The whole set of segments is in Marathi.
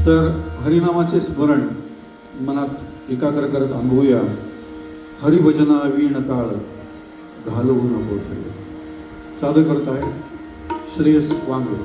तर हरिनामाचे स्मरण मनात एकाग्र करत अनुभवूया. हरिभजना वीण काळ घालवू नको सगळे. सादर करत आहे श्रेयस वांगळे.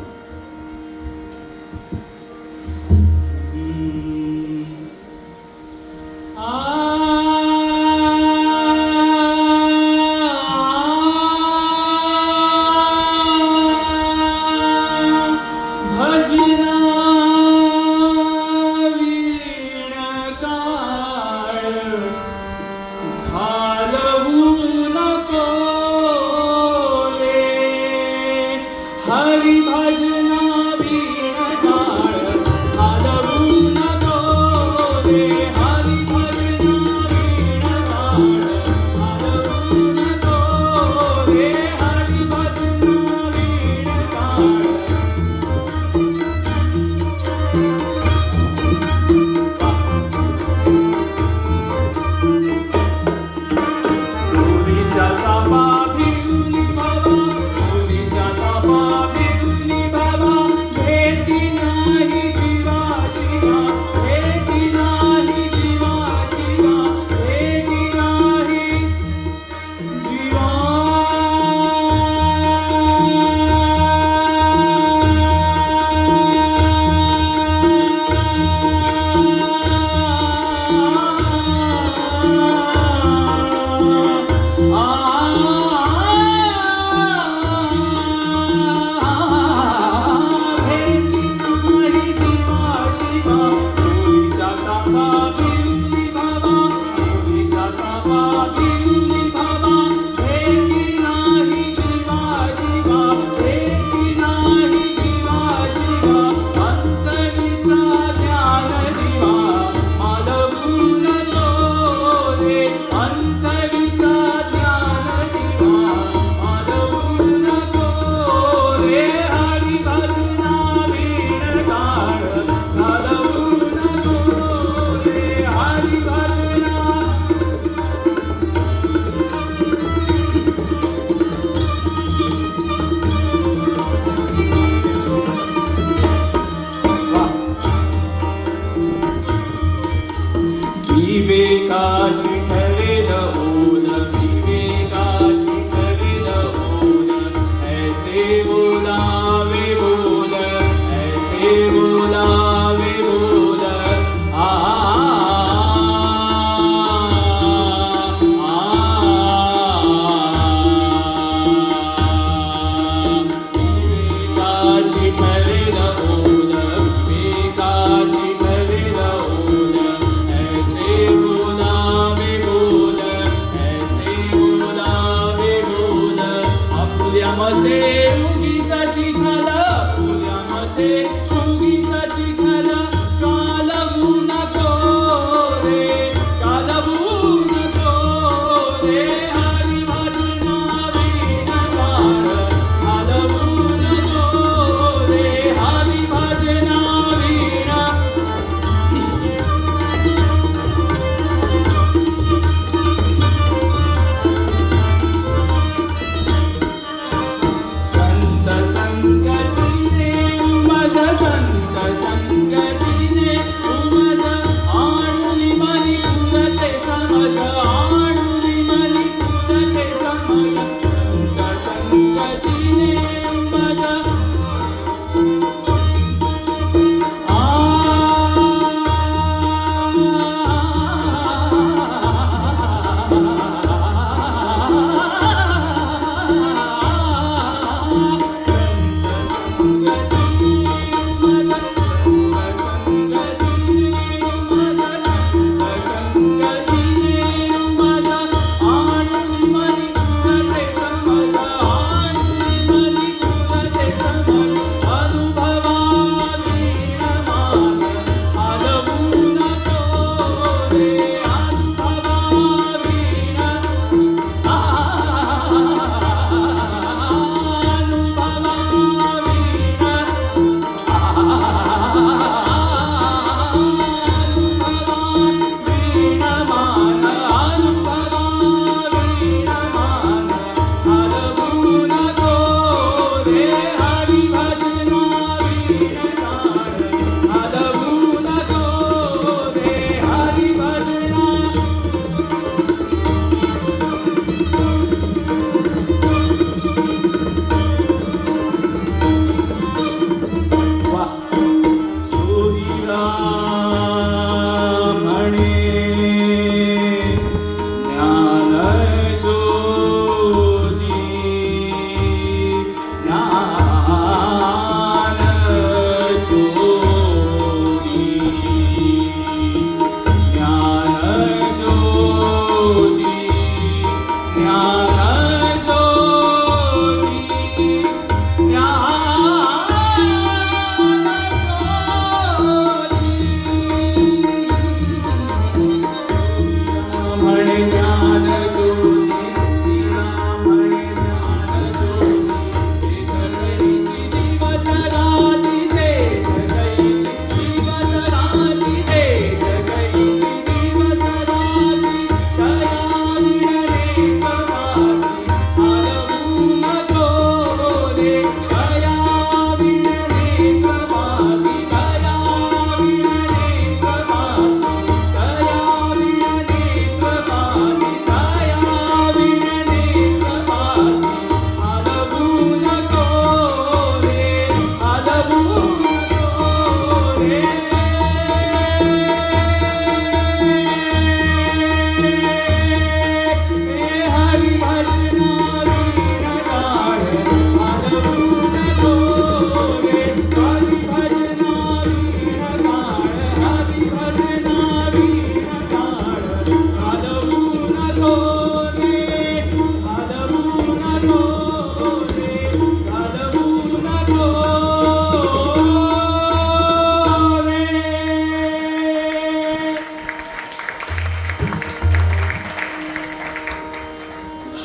विवेकाची ठरेल ओन, विवेकाची ठरेल ओन, ऐसे बोलावे बोल, ऐसे बोलावे बोल. विवेकाची ठरेल ओन, विवेकाची ठरेल ओन, ऐसे बोलावे बोल, ऐसे बोलावे बोल. आपुल्यामध्ये उगीचा चिखला, आपुल्यामध्ये उगीचा चिखला, कालवू नको रे, कालवू नको रे. हरिभजना वीण काळ घालवू नको रे, हरिभजना वीण. संत संगती देऊ माझा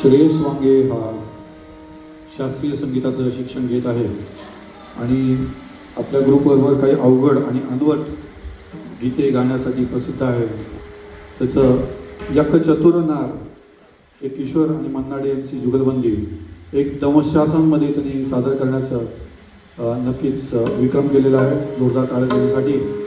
श्रेयस वांगे हा शास्त्रीय संगीताचं शिक्षण घेत आहे आणि आपल्या ग्रुपबरोबर काही अवघड आणि अनवट गीते गाण्यासाठी प्रसिद्ध आहे. त्याचं यक्क चतुर नार एक किशोर आणि मन्नाडे यांची जुगलबंदी एक दमशासनमध्ये त्यांनी सादर करण्याचं नक्कीच विक्रम केलेला आहे. जोरदार टाळ्या त्याच्यासाठी.